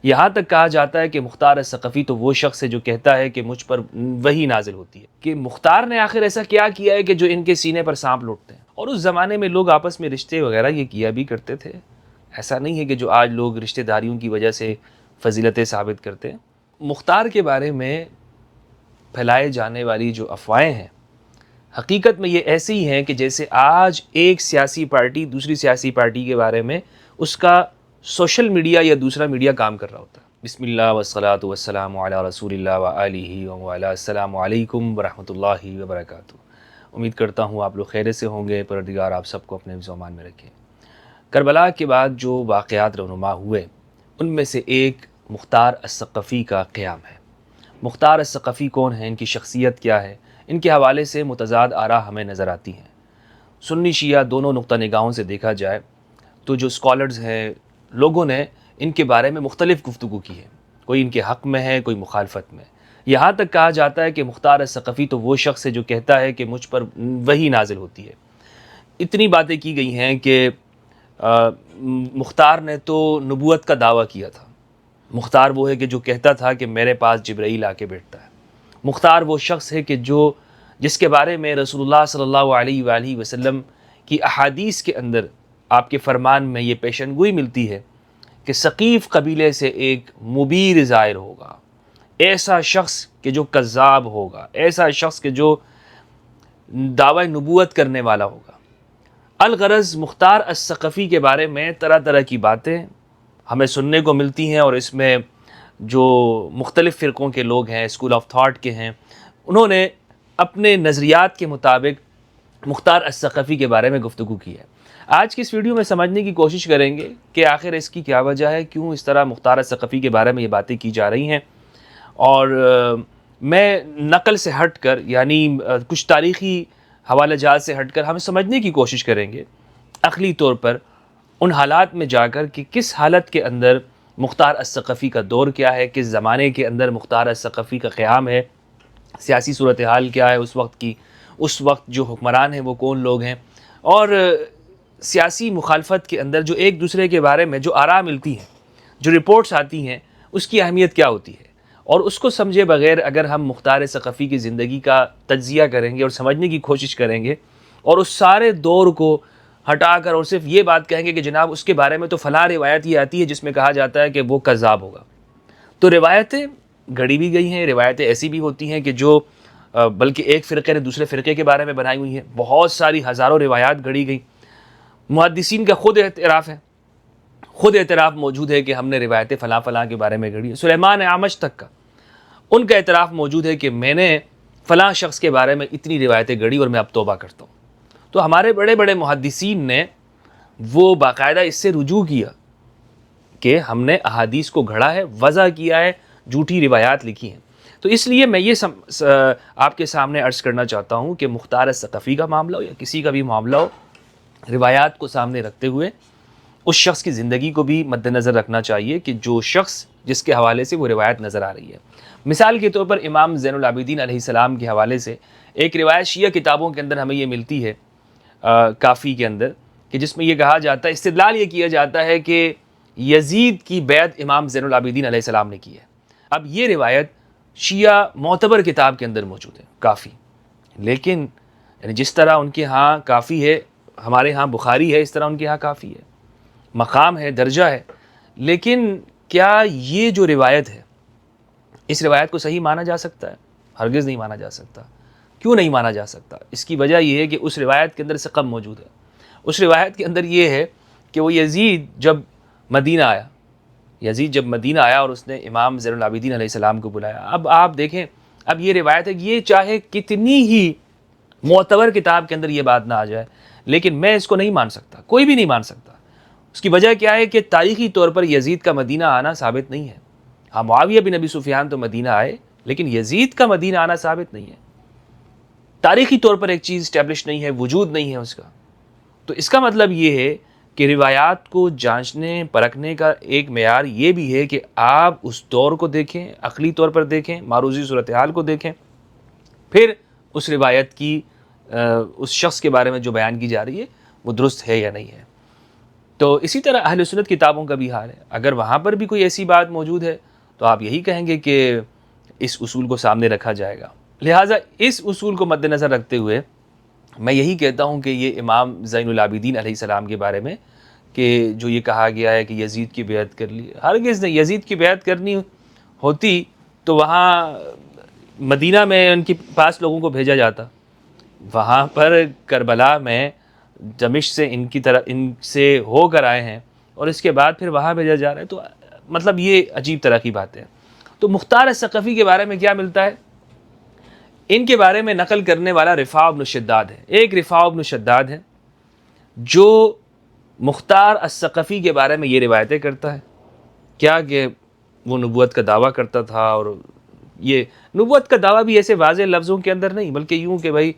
یہاں تک کہا جاتا ہے کہ مختار الثقفی تو وہ شخص ہے جو کہتا ہے کہ مجھ پر وحی نازل ہوتی ہے، کہ مختار نے آخر ایسا کیا کیا ہے کہ جو ان کے سینے پر سانپ لوٹتے ہیں۔ اور اس زمانے میں لوگ آپس میں رشتے وغیرہ یہ کیا بھی کرتے تھے، ایسا نہیں ہے کہ جو آج لوگ رشتہ داریوں کی وجہ سے فضیلتیں ثابت کرتے ہیں۔ مختار کے بارے میں پھیلائے جانے والی جو افواہیں ہیں، حقیقت میں یہ ایسے ہی ہیں کہ جیسے آج ایک سیاسی پارٹی دوسری سیاسی پارٹی کے بارے میں اس کا سوشل میڈیا یا دوسرا میڈیا کام کر رہا ہوتا ہے۔ بسم اللہ والصلاۃ والسلام علی رسول اللہ وآلہ وعلی السلام علیکم ورحمۃ اللہ وبرکاتہ۔ امید کرتا ہوں آپ لوگ خیریت سے ہوں گے، پروردگار آپ سب کو اپنے حفظ و امان میں رکھے۔ کربلا کے بعد جو واقعات رونما ہوئے ان میں سے ایک مختار الثقفی کا قیام ہے۔ مختار الثقفی کون ہیں، ان کی شخصیت کیا ہے، ان کے حوالے سے متضاد آراء ہمیں نظر آتی ہیں۔ سنی شیعہ دونوں نقطہ نگاہوں سے دیکھا جائے تو جو اسکالرز ہیں، لوگوں نے ان کے بارے میں مختلف گفتگو کی ہے، کوئی ان کے حق میں ہے، کوئی مخالفت میں۔ یہاں تک کہا جاتا ہے کہ مختار الثقفی تو وہ شخص ہے جو کہتا ہے کہ مجھ پر وحی نازل ہوتی ہے۔ اتنی باتیں کی گئی ہیں کہ مختار نے تو نبوت کا دعویٰ کیا تھا۔ مختار وہ ہے کہ جو کہتا تھا کہ میرے پاس جبرائیل آ کے بیٹھتا ہے۔ مختار وہ شخص ہے کہ جس کے بارے میں رسول اللہ صلی اللہ علیہ وآلہ وسلم کی احادیث کے اندر آپ کے فرمان میں یہ پیشن گوئی ملتی ہے کہ ثقیف قبیلے سے ایک مبیر ظاہر ہوگا، ایسا شخص کہ جو کذاب ہوگا، ایسا شخص کہ جو دعوی نبوت کرنے والا ہوگا۔ الغرض مختار الثقفی کے بارے میں طرح طرح کی باتیں ہمیں سننے کو ملتی ہیں، اور اس میں جو مختلف فرقوں کے لوگ ہیں، اسکول آف تھاٹ کے ہیں، انہوں نے اپنے نظریات کے مطابق مختار الثقفی کے بارے میں گفتگو کی ہے۔ آج کی اس ویڈیو میں سمجھنے کی کوشش کریں گے کہ آخر اس کی کیا وجہ ہے، کیوں اس طرح مختار الثقفی کے بارے میں یہ باتیں کی جا رہی ہیں، اور میں نقل سے ہٹ کر یعنی کچھ تاریخی حوالہ جات سے ہٹ کر ہم سمجھنے کی کوشش کریں گے عقلی طور پر ان حالات میں جا کر کہ کس حالت کے اندر مختار الثقفی کا دور کیا ہے، کس زمانے کے اندر مختار الثقفی کا قیام ہے، سیاسی صورتحال کیا ہے اس وقت کی، اس وقت جو حکمران ہیں وہ کون لوگ ہیں، اور سیاسی مخالفت کے اندر جو ایک دوسرے کے بارے میں جو آراء ملتی ہیں، جو رپورٹس آتی ہیں، اس کی اہمیت کیا ہوتی ہے۔ اور اس کو سمجھے بغیر اگر ہم مختار الثقفی کی زندگی کا تجزیہ کریں گے اور سمجھنے کی کوشش کریں گے، اور اس سارے دور کو ہٹا کر اور صرف یہ بات کہیں گے کہ جناب اس کے بارے میں تو فلاں روایت یہ آتی ہے جس میں کہا جاتا ہے کہ وہ کذاب ہوگا، تو روایتیں گھڑی بھی گئی ہیں، روایتیں ایسی بھی ہوتی ہیں کہ جو بلکہ ایک فرقے نے دوسرے فرقے کے بارے میں بنائی ہوئی ہیں، بہت ساری ہزاروں روایات گھڑی گئی۔ محدثین کا خود اعتراف موجود ہے کہ ہم نے روایتیں فلاں فلاں کے بارے میں گھڑی ہیں۔ سلیمان اعمش تک کا ان کا اعتراف موجود ہے کہ میں نے فلاں شخص کے بارے میں اتنی روایتیں گھڑی اور میں اب توبہ کرتا ہوں۔ تو ہمارے بڑے بڑے محدثین نے وہ باقاعدہ اس سے رجوع کیا کہ ہم نے احادیث کو گھڑا ہے، وضع کیا ہے، جھوٹی روایات لکھی ہیں۔ تو اس لیے میں یہ آپ کے سامنے عرض کرنا چاہتا ہوں کہ مختار الثقفی کا معاملہ ہو یا کسی کا بھی معاملہ ہو، روایات کو سامنے رکھتے ہوئے اس شخص کی زندگی کو بھی مد نظر رکھنا چاہیے کہ جو شخص جس کے حوالے سے وہ روایت نظر آ رہی ہے۔ مثال کے طور پر امام زین العابدین علیہ السلام کے حوالے سے ایک روایت شیعہ کتابوں کے اندر ہمیں یہ ملتی ہے، کافی کے اندر، کہ جس میں یہ کہا جاتا ہے، استدلال یہ کیا جاتا ہے کہ یزید کی بیعت امام زین العابدین علیہ السلام نے کی ہے۔ اب یہ روایت شیعہ معتبر کتاب کے اندر موجود ہے، کافی، لیکن یعنی جس طرح ان کے ہاں کافی ہے، ہمارے ہاں بخاری ہے، اس طرح ان کے ہاں کافی ہے، مقام ہے، درجہ ہے، لیکن کیا یہ جو روایت ہے اس روایت کو صحیح مانا جا سکتا ہے؟ ہرگز نہیں مانا جا سکتا۔ کیوں نہیں مانا جا سکتا؟ اس کی وجہ یہ ہے کہ اس روایت کے اندر سقم موجود ہے۔ اس روایت کے اندر یہ ہے کہ وہ یزید جب مدینہ آیا اور اس نے امام زین العابدین علیہ السلام کو بلایا۔ اب آپ دیکھیں، اب یہ روایت ہے کہ یہ چاہے کتنی ہی معتبر کتاب کے اندر یہ بات نہ آ جائے، لیکن میں اس کو نہیں مان سکتا، کوئی بھی نہیں مان سکتا۔ اس کی وجہ کیا ہے کہ تاریخی طور پر یزید کا مدینہ آنا ثابت نہیں ہے۔ ہاں، معاویہ بن ابی سفیان تو مدینہ آئے، لیکن یزید کا مدینہ آنا ثابت نہیں ہے۔ تاریخی طور پر ایک چیز اسٹیبلش نہیں ہے، وجود نہیں ہے اس کا۔ تو اس کا مطلب یہ ہے کہ روایات کو جانچنے پرکھنے کا ایک معیار یہ بھی ہے کہ آپ اس دور کو دیکھیں، عقلی طور پر دیکھیں، معروضی صورتحال کو دیکھیں، پھر اس روایت کی اس شخص کے بارے میں جو بیان کی جا رہی ہے وہ درست ہے یا نہیں ہے۔ تو اسی طرح اہل سنت کتابوں کا بھی حال ہے، اگر وہاں پر بھی کوئی ایسی بات موجود ہے تو آپ یہی کہیں گے کہ اس اصول کو سامنے رکھا جائے گا۔ لہٰذا اس اصول کو مد نظر رکھتے ہوئے میں یہی کہتا ہوں کہ یہ امام زین العابدین علیہ السلام کے بارے میں کہ جو یہ کہا گیا ہے کہ یزید کی بیعت کر لی، ہرگز نہیں، یزید کی بیعت کرنی ہوتی تو وہاں مدینہ میں ان کے پاس لوگوں کو بھیجا جاتا، وہاں پر کربلا میں دمشق سے ان سے ہو کر آئے ہیں اور اس کے بعد پھر وہاں بھیجا جا رہا ہے، تو مطلب یہ عجیب طرح کی بات ہے۔ تو مختار الثقفی کے بارے میں کیا ملتا ہے؟ ان کے بارے میں نقل کرنے والا رفاع بن شداد ہے، ایک رفاع بن شداد ہے جو مختار الثقفی کے بارے میں یہ روایتیں کرتا ہے کیا کہ وہ نبوت کا دعویٰ کرتا تھا، اور یہ نبوت کا دعویٰ بھی ایسے واضح لفظوں کے اندر نہیں، بلکہ یوں کہ بھائی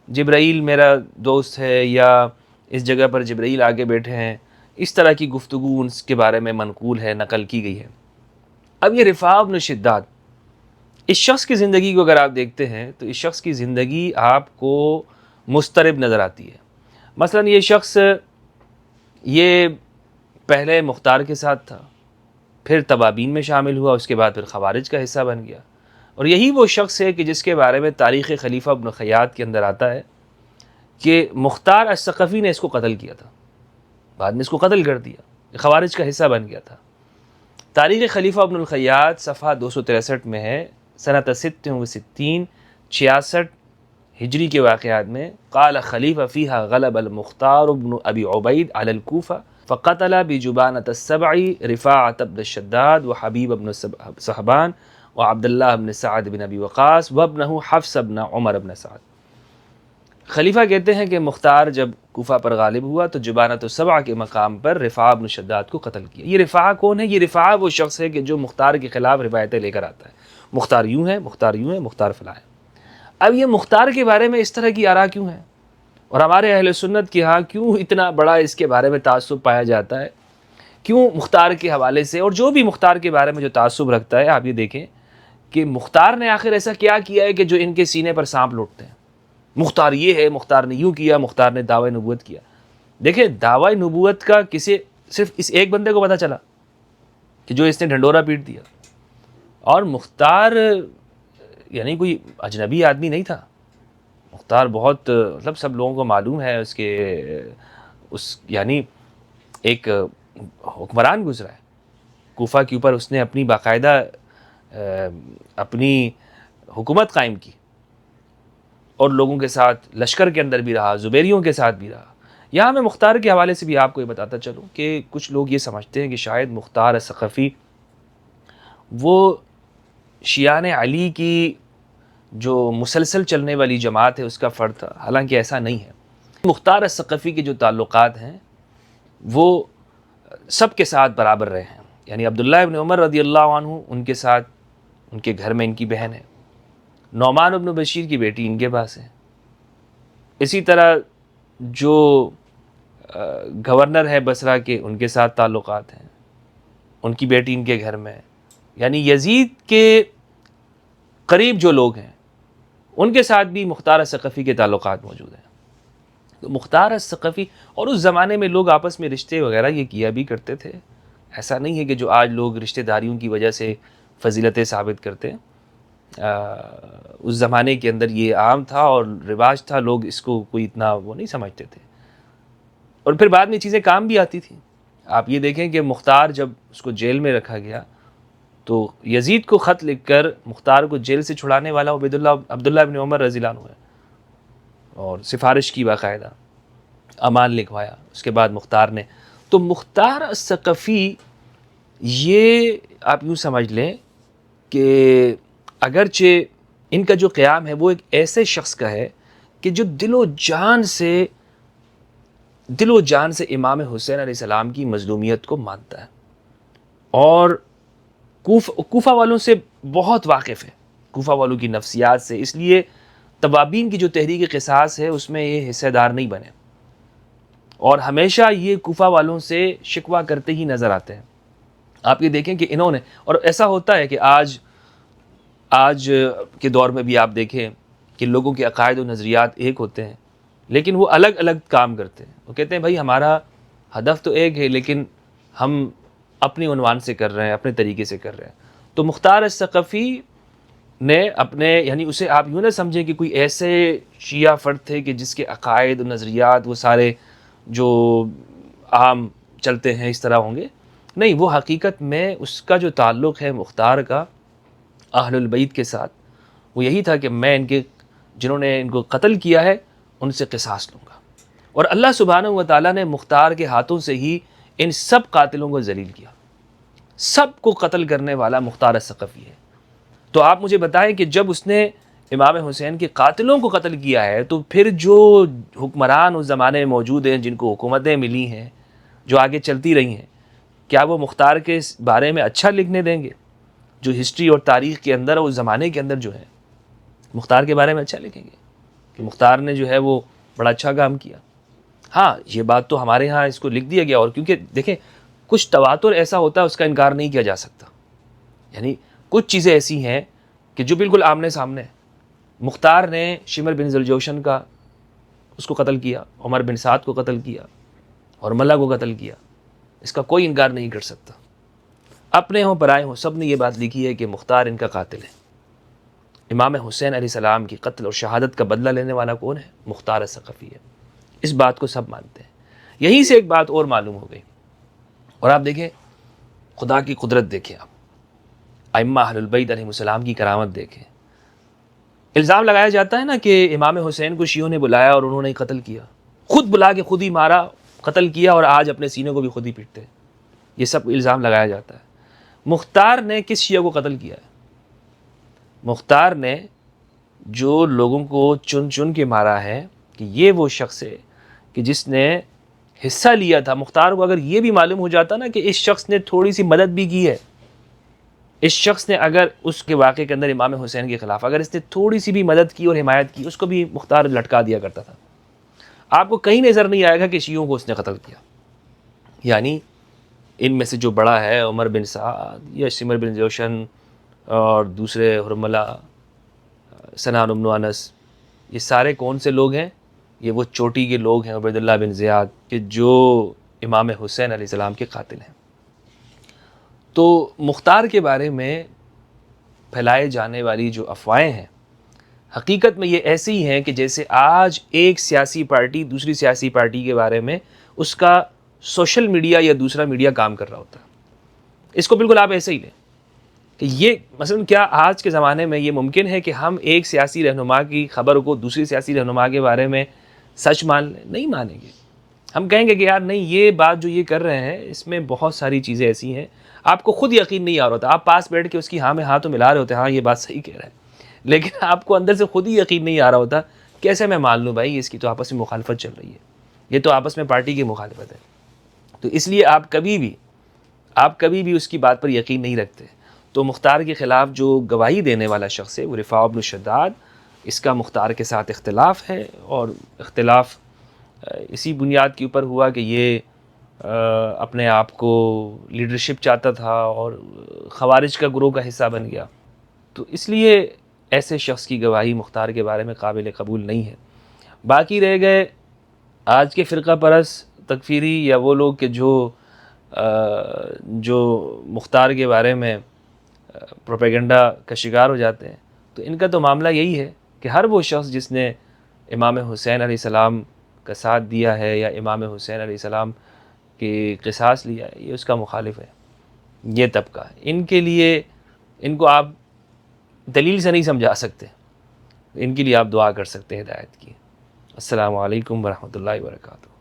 جبرائیل میرا دوست ہے، یا اس جگہ پر جبرائیل آگے بیٹھے ہیں، اس طرح کی گفتگو ان کے بارے میں منقول ہے، نقل کی گئی ہے۔ اب یہ رفاع بن شداد، اس شخص کی زندگی کو اگر آپ دیکھتے ہیں تو اس شخص کی زندگی آپ کو مضطرب نظر آتی ہے۔ مثلا یہ شخص یہ پہلے مختار کے ساتھ تھا، پھر توابین میں شامل ہوا، اس کے بعد پھر خوارج کا حصہ بن گیا، اور یہی وہ شخص ہے کہ جس کے بارے میں تاریخ خلیفہ ابن خیاط کے اندر آتا ہے کہ مختار الثقفی نے اس کو قتل کیا تھا، بعد میں اس کو قتل کر دیا، خوارج کا حصہ بن گیا تھا۔ تاریخ خلیفہ ابن الخیاط صفحہ 263 میں ہے، سنۃ 66 66 ہجری کے واقعات میں، قال خلیفہ فیہا غلب المختار ابن ابی عبید علی الکوفہ فقتل بجبانۃ السبع رفاعۃ بن الشداد وحبیب بن صحبان وعبد اللہ بن سعد بن ابی وقاص وابنہ حفص بن عمر بن سعد۔ خلیفہ کہتے ہیں کہ مختار جب کوفہ پر غالب ہوا تو جبانۃ السبع کے مقام پر رفاع بن شداد کو قتل کیا۔ یہ رفاع کون ہے؟ یہ رفاع وہ شخص ہے کہ جو مختار کے خلاف روایتیں لے کر آتا ہے، مختار یوں ہے، مختار یوں ہے، مختار فلاں ہے۔ اب یہ مختار کے بارے میں اس طرح کی آراء کیوں ہیں، اور ہمارے اہل سنت کے ہاں کیوں اتنا بڑا اس کے بارے میں تعصب پایا جاتا ہے؟ کیوں مختار کے حوالے سے، اور جو بھی مختار کے بارے میں جو تعصب رکھتا ہے، آپ یہ دیکھیں کہ مختار نے آخر ایسا کیا کیا ہے کہ جو ان کے سینے پر سانپ لوٹتے ہیں؟ مختار یہ ہے، مختار نے یوں کیا، مختار نے دعوی نبوت کیا۔ دیکھیں دعوی نبوت کا کسی صرف اس ایک بندے کو پتہ چلا کہ جو اس نے ڈھنڈورا پیٹ دیا، اور مختار یعنی کوئی اجنبی آدمی نہیں تھا، مختار بہت مطلب سب لوگوں کو معلوم ہے اس یعنی ایک حکمران گزرا ہے کوفہ کے اوپر، اس نے اپنی باقاعدہ اپنی حکومت قائم کی، اور لوگوں کے ساتھ لشکر کے اندر بھی رہا، زبیریوں کے ساتھ بھی رہا۔ یہاں میں مختار کے حوالے سے بھی آپ کو یہ بتاتا چلوں کہ کچھ لوگ یہ سمجھتے ہیں کہ شاید مختار الثقفی وہ شیعان علی کی جو مسلسل چلنے والی جماعت ہے اس کا فرد تھا، حالانکہ ایسا نہیں ہے۔ مختار الثقفی کے جو تعلقات ہیں وہ سب کے ساتھ برابر رہے ہیں، یعنی عبداللہ ابن عمر رضی اللہ عنہ ان کے ساتھ، ان کے گھر میں ان کی بہن ہے، نعمان ابن بشیر کی بیٹی ان کے پاس ہے، اسی طرح جو گورنر ہے بصرہ کے ان کے ساتھ تعلقات ہیں، ان کی بیٹی ان کے گھر میں ہے، یعنی یزید کے قریب جو لوگ ہیں ان کے ساتھ بھی مختار الثقفی کے تعلقات موجود ہیں۔ تو مختار الثقفی، اور اس زمانے میں لوگ آپس میں رشتے وغیرہ یہ کیا بھی کرتے تھے، ایسا نہیں ہے کہ جو آج لوگ رشتہ داریوں کی وجہ سے فضیلتیں ثابت کرتے ہیں، اس زمانے کے اندر یہ عام تھا اور رواج تھا، لوگ اس کو کوئی اتنا وہ نہیں سمجھتے تھے، اور پھر بعد میں چیزیں کام بھی آتی تھیں۔ آپ یہ دیکھیں کہ مختار جب اس کو جیل میں رکھا گیا تو یزید کو خط لکھ کر مختار کو جیل سے چھڑانے والا عبداللہ ابن عمر رضی اللہ عنہ ہے، اور سفارش کی باقاعدہ، امان لکھوایا اس کے بعد مختار نے۔ تو مختار الثقفی یہ آپ یوں سمجھ لیں کہ اگرچہ ان کا جو قیام ہے وہ ایک ایسے شخص کا ہے کہ جو دل و جان سے امام حسین علیہ السلام کی مظلومیت کو مانتا ہے، اور کوفہ والوں سے بہت واقف ہے، کوفہ والوں کی نفسیات سے، اس لیے توابین کی جو تحریک قصاص ہے اس میں یہ حصہ دار نہیں بنے، اور ہمیشہ یہ کوفہ والوں سے شکوہ کرتے ہی نظر آتے ہیں۔ آپ یہ دیکھیں کہ انہوں نے، اور ایسا ہوتا ہے کہ آج کے دور میں بھی آپ دیکھیں کہ لوگوں کے عقائد و نظریات ایک ہوتے ہیں لیکن وہ الگ الگ کام کرتے ہیں۔ وہ کہتے ہیں بھائی ہدف تو ایک ہے لیکن ہم اپنی عنوان سے کر رہے ہیں، اپنے طریقے سے کر رہے ہیں. تو مختار الثقفی نے اپنے یعنی اسے آپ یوں نہ سمجھیں کہ کوئی ایسے شیعہ فرد تھے کہ جس کے عقائد و نظریات وہ سارے جو عام چلتے ہیں اس طرح ہوں گے. نہیں، وہ حقیقت میں اس کا جو تعلق ہے مختار کا اہل البیت کے ساتھ وہ یہی تھا کہ میں جنہوں نے ان کو قتل کیا ہے ان سے قصاص لوں گا. اور اللہ سبحانہ و تعالیٰ نے مختار کے ہاتھوں سے ہی ان سب قاتلوں کو ذلیل کیا. سب کو قتل کرنے والا مختار الثقفی ہے. تو آپ مجھے بتائیں کہ جب اس نے امام حسین کے قاتلوں کو قتل کیا ہے تو پھر جو حکمران اس زمانے میں موجود ہیں، جن کو حکومتیں ملی ہیں، جو آگے چلتی رہی ہیں، کیا وہ مختار کے بارے میں اچھا لکھنے دیں گے؟ جو ہسٹری اور تاریخ کے اندر اس زمانے کے اندر جو ہے مختار کے بارے میں اچھا لکھیں گے کہ مختار نے جو ہے وہ بڑا اچھا کام کیا؟ ہاں، یہ بات تو ہمارے ہاں اس کو لکھ دیا گیا. اور کیونکہ دیکھیں کچھ تواتر ایسا ہوتا ہے اس کا انکار نہیں کیا جا سکتا. یعنی کچھ چیزیں ایسی ہیں کہ جو بالکل آمنے سامنے ہیں. مختار نے شمر بن ذوالجوشن کا اس کو قتل کیا، عمر بن سعد کو قتل کیا اور ملا کو قتل کیا. اس کا کوئی انکار نہیں کر سکتا. اپنے ہوں پرائے ہوں سب نے یہ بات لکھی ہے کہ مختار ان کا قاتل ہے. امام حسین علیہ السلام کی قتل اور شہادت کا بدلہ لینے والا کون ہے؟ مختار الثقفی ہے. اس بات کو سب مانتے ہیں. یہیں سے ایک بات اور معلوم ہو گئی. اور آپ دیکھیں خدا کی قدرت دیکھیں، آپ ائمہ اہل البیت علیہ السلام کی کرامت دیکھیں. الزام لگایا جاتا ہے نا کہ امام حسین کو شیعوں نے بلایا اور انہوں نے قتل کیا، خود بلا کے خود ہی مارا، قتل کیا، اور آج اپنے سینے کو بھی خود ہی پیٹتے ہیں. یہ سب الزام لگایا جاتا ہے. مختار نے کس شیعہ کو قتل کیا ہے؟ مختار نے جو لوگوں کو چن چن کے مارا ہے کہ یہ وہ شخص ہے کہ جس نے حصہ لیا تھا. مختار کو اگر یہ بھی معلوم ہو جاتا نا کہ اس شخص نے تھوڑی سی مدد بھی کی ہے، اس شخص نے اگر اس کے واقعے کے اندر امام حسین کے خلاف اگر اس نے تھوڑی سی بھی مدد کی اور حمایت کی، اس کو بھی مختار لٹکا دیا کرتا تھا. آپ کو کہیں نظر نہیں آئے گا کہ شیعوں کو اس نے قتل کیا. یعنی ان میں سے جو بڑا ہے عمر بن سعد یا شمر بن جوشن اور دوسرے حرملہ، سنان بن انس، یہ سارے کون سے لوگ ہیں؟ یہ وہ چوٹی کے لوگ ہیں عبید اللہ بن زیاد کہ جو امام حسین علیہ السلام کے قاتل ہیں. تو مختار کے بارے میں پھیلائے جانے والی جو افواہیں ہیں حقیقت میں یہ ایسے ہی ہیں کہ جیسے آج ایک سیاسی پارٹی دوسری سیاسی پارٹی کے بارے میں اس کا سوشل میڈیا یا دوسرا میڈیا کام کر رہا ہوتا ہے. اس کو بالکل آپ ایسے ہی لیں کہ یہ مثلا کیا آج کے زمانے میں یہ ممکن ہے کہ ہم ایک سیاسی رہنما کی خبر کو دوسری سیاسی رہنما کے بارے میں سچ مان لیں؟ نہیں مانیں گے. ہم کہیں گے کہ یار نہیں، یہ بات جو یہ کر رہے ہیں اس میں بہت ساری چیزیں ایسی ہیں آپ کو خود یقین نہیں آ رہا ہوتا. آپ پاس بیٹھ کے اس کی ہاں میں ہاں تو ملا رہے ہوتے ہیں، ہاں یہ بات صحیح کہہ رہا ہے، لیکن آپ کو اندر سے خود ہی یقین نہیں آ رہا ہوتا. کیسے میں مان لوں بھائی، اس کی تو آپس میں مخالفت چل رہی ہے، یہ تو آپس میں پارٹی کی مخالفت ہے. تو اس لیے آپ کبھی بھی اس کی بات پر یقین نہیں رکھتے. تو مختار کے خلاف جو گواہی دینے والا شخص ہے وہ رفاع بن شداد، اس کا مختار کے ساتھ اختلاف ہے، اور اختلاف اسی بنیاد کے اوپر ہوا کہ یہ اپنے آپ کو لیڈرشپ چاہتا تھا اور خوارج کا گروہ کا حصہ بن گیا. تو اس لیے ایسے شخص کی گواہی مختار کے بارے میں قابل قبول نہیں ہے. باقی رہ گئے آج کے فرقہ پرست تکفیری یا وہ لوگ کہ جو مختار کے بارے میں پروپیگنڈا کا شکار ہو جاتے ہیں. تو ان کا تو معاملہ یہی ہے کہ ہر وہ شخص جس نے امام حسین علیہ السلام کا ساتھ دیا ہے یا امام حسین علیہ السلام کی قصاص لیا ہے، یہ اس کا مخالف ہے. یہ طبقہ ان کے لیے، ان کو آپ دلیل سے نہیں سمجھا سکتے، ان کے لیے آپ دعا کر سکتے ہیں ہدایت کی. السلام علیکم ورحمۃ اللہ وبرکاتہ.